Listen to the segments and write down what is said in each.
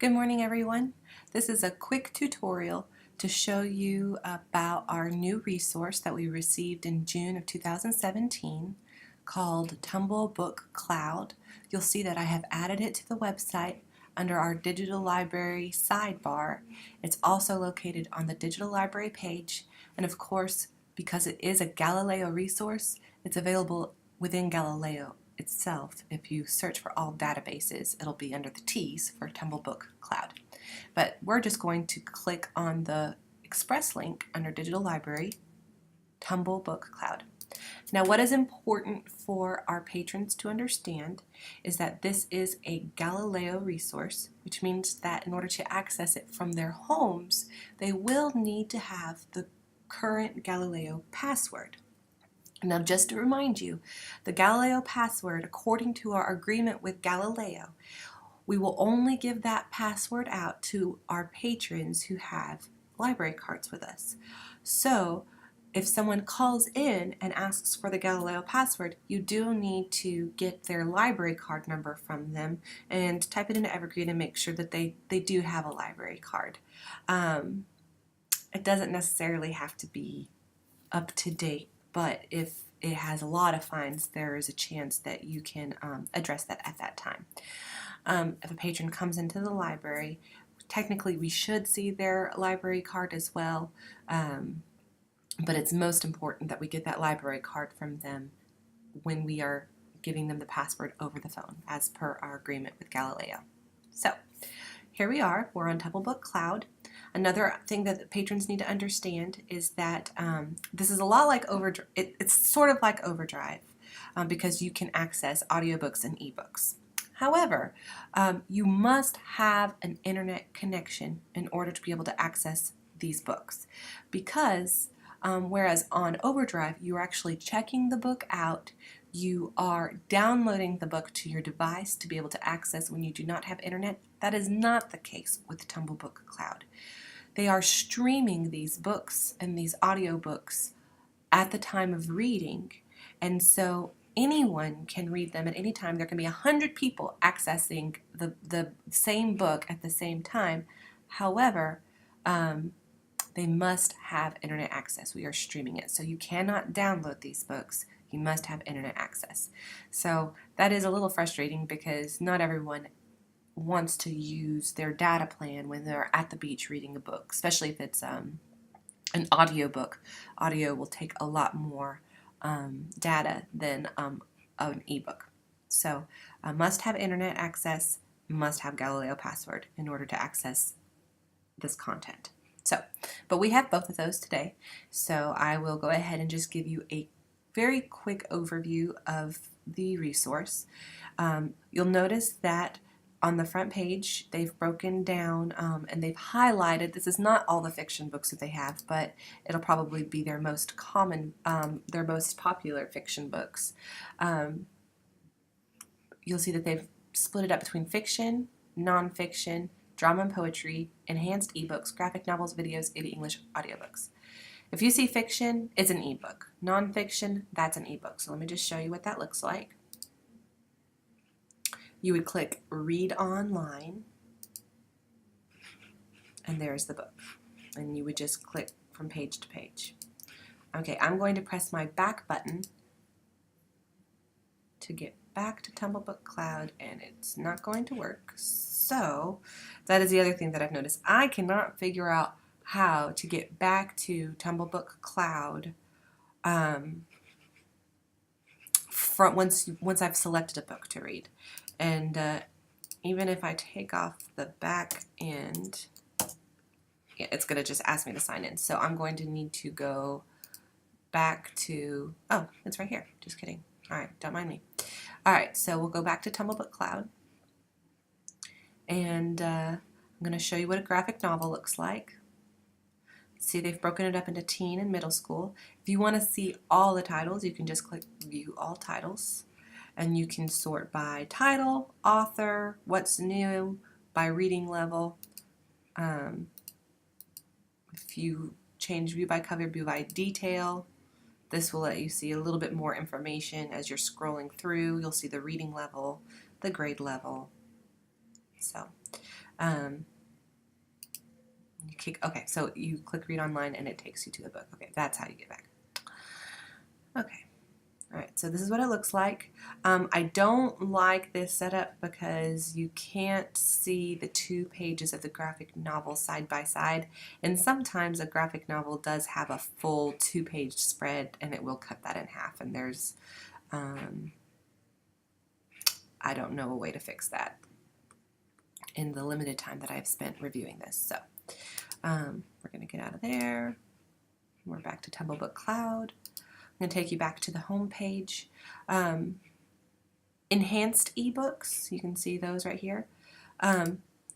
Good morning, everyone. This is a quick tutorial to show you about our new resource that we received in June of 2017 called TumbleBookCloud. You'll see that I have added it to the website under our digital library sidebar. It's also located on the digital library page, and of course, because it is a Galileo resource, it's available within Galileo itself. If you search for all databases, it'll be under the T's for TumbleBookCloud. But we're just going to click on the express link under Digital Library, TumbleBookCloud. Now, what is important for our patrons to understand is that this is a Galileo resource, which means that in order to access it from their homes, they will need to have the current Galileo password. Now, just to remind you, the Galileo password, according to our agreement with Galileo, we will only give that password out to our patrons who have library cards with us. So, if someone calls in and asks for the Galileo password, you do need to get their library card number from them and type it into Evergreen and make sure that they do have a library card. It doesn't necessarily have to be up to date, but if it has a lot of fines, there is a chance that you can address that at that time. If a patron comes into the library, technically we should see their library card as well, but it's most important that we get that library card from them when we are giving them the password over the phone, as per our agreement with Galileo. So, here we are, we're on TumbleBookCloud. Another thing that the patrons need to understand is that this is a lot like Overdrive. It's sort of like Overdrive because you can access audiobooks and ebooks. However, you must have an internet connection in order to be able to access these books, because whereas on Overdrive you are actually checking the book out, you are downloading the book to your device to be able to access when you do not have internet. That is not the case with TumbleBookCloud. They are streaming these books and these audiobooks at the time of reading, and so anyone can read them at any time. There can be 100 people accessing the same book at the same time. However, they must have internet access. We are streaming it, so you cannot download these books. You must have internet access. So that is a little frustrating because not everyone wants to use their data plan when they're at the beach reading a book, especially if it's an audiobook. Audio will take a lot more data than an ebook. So must have internet access, must have Galileo password in order to access this content. So, but we have both of those today, so I will go ahead and just give you a very quick overview of the resource. You'll notice that on the front page they've broken down and they've highlighted, this is not all the fiction books that they have, but it'll probably be their most common, their most popular fiction books. You'll see that they've split it up between fiction, nonfiction, drama and poetry, enhanced ebooks, graphic novels, videos, AV English audiobooks. If you see fiction, it's an ebook. Nonfiction, that's an ebook. So let me just show you what that looks like. You would click Read Online, and there's the book. And you would just click from page to page. Okay, I'm going to press my back button to get back to TumbleBookCloud, and it's not going to work. So that is the other thing that I've noticed. I cannot figure out how to get back to TumbleBookCloud from once I've selected a book to read. And even if I take off the back end, yeah, it's going to just ask me to sign in. So I'm going to need to go back to, oh, it's right here. Just kidding. All right, don't mind me. All right, so we'll go back to TumbleBookCloud. And I'm going to show you what a graphic novel looks like. See, they've broken it up into teen and middle school. If you want to see all the titles, you can just click View All Titles. And you can sort by title, author, what's new, by reading level. If you change view by cover, view by detail, this will let you see a little bit more information as you're scrolling through. You'll see the reading level, the grade level. So Okay, so you click read online and it takes you to the book. Okay, that's how you get back. Okay. All right, so this is what it looks like. I don't like this setup because you can't see the 2 pages of the graphic novel side by side, and sometimes a graphic novel does have a full 2-page spread and it will cut that in half, and there's I don't know a way to fix that in the limited time that I've spent reviewing this. So we're going to get out of there. We're back to TumbleBookCloud. I'm going to take you back to the home page. Enhanced ebooks, you can see those right here.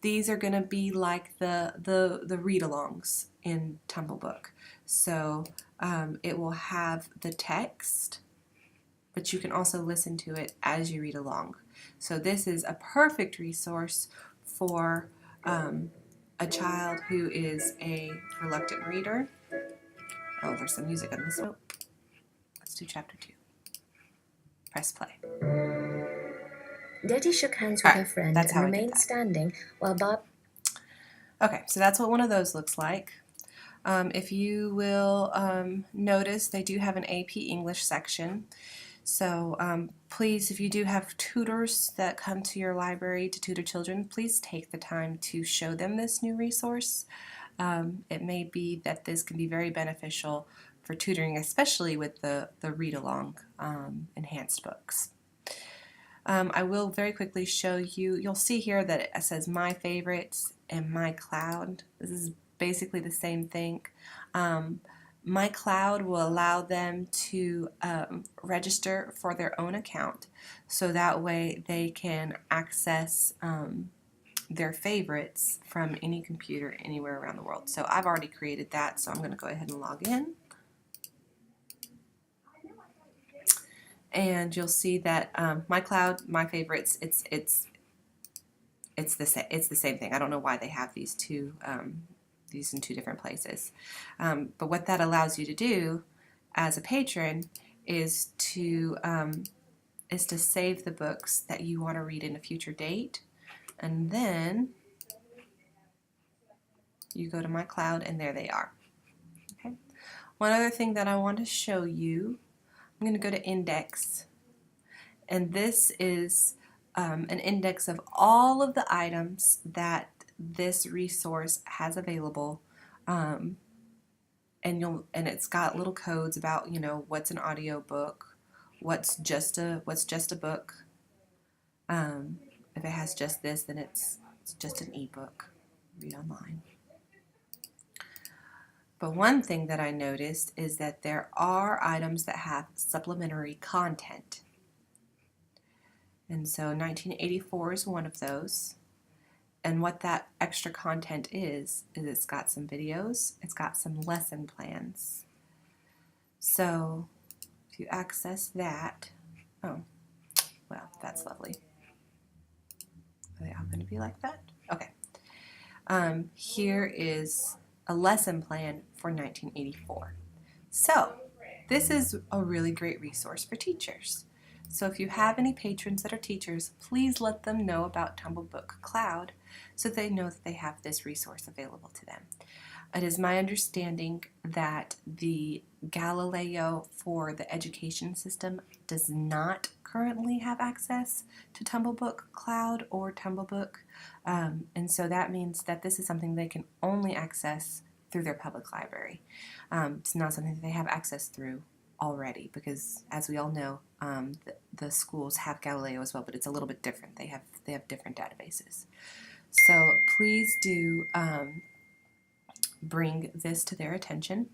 These are going to be like the read-alongs in TumbleBook. So it will have the text, but you can also listen to it as you read along. So this is a perfect resource for a child who is a reluctant reader. Oh, there's some music on this one. Let's do chapter 2. Press play. Debbie shook hands with her friend and remained standing while Bob... Okay, so that's what one of those looks like. If you will notice, they do have an AP English section. So please, if you do have tutors that come to your library to tutor children, please take the time to show them this new resource. It may be that this can be very beneficial for tutoring, especially with the read-along enhanced books. I will very quickly show you, you'll see here that it says My Favorites and My Cloud. This is basically the same thing. My Cloud will allow them to register for their own account, so that way they can access their favorites from any computer anywhere around the world. So I've already created that, so I'm going to go ahead and log in. And you'll see that My Cloud, My Favorites, it's the same thing. I don't know why they have these in 2 different places. But what that allows you to do as a patron is to save the books that you want to read in a future date, and then you go to My Cloud and there they are. Okay. One other thing that I want to show you, I'm going to go to Index, and this is an index of all of the items that this resource has available, and it's got little codes about, you know, what's an audio book, what's just a book. If it has just this, then it's just an ebook. Read online. But one thing that I noticed is that there are items that have supplementary content. And so 1984 is one of those. And what that extra content is it's got some videos, it's got some lesson plans. So if you access that, oh, well, that's lovely. Are they all going to be like that? Okay. Here is a lesson plan for 1984. So this is a really great resource for teachers. So if you have any patrons that are teachers, please let them know about TumbleBookCloud so they know that they have this resource available to them. It is my understanding that the Galileo for the education system does not currently have access to TumbleBookCloud or TumbleBook, and so that means that this is something they can only access through their public library. It's not something that they have access through already, because as we all know, the schools have Galileo as well, but it's a little bit different. They have different databases. So please do bring this to their attention.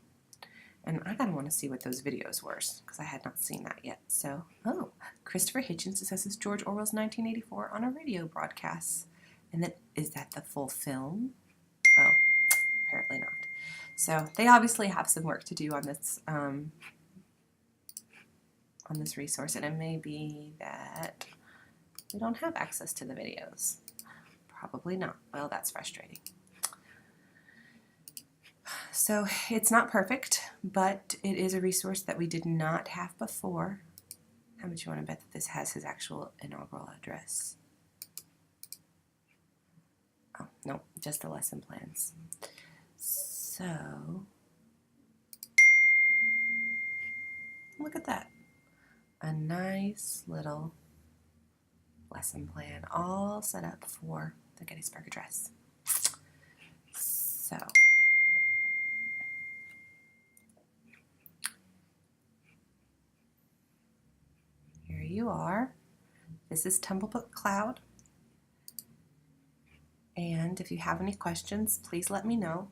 And I kind of want to see what those videos were, because I had not seen that yet. So, oh, Christopher Hitchens discusses George Orwell's 1984 on a radio broadcast. And then, is that the full film? Oh, apparently not. So they obviously have some work to do on this resource, and it may be that we don't have access to the videos. Probably not. Well, that's frustrating. So it's not perfect, but it is a resource that we did not have before. How much you want to bet that this has his actual inaugural address? Oh, no, just the lesson plans. So, look at that. A nice little lesson plan all set up for the Gettysburg Address. So, here you are. This is TumbleBookCloud. And if you have any questions, please let me know.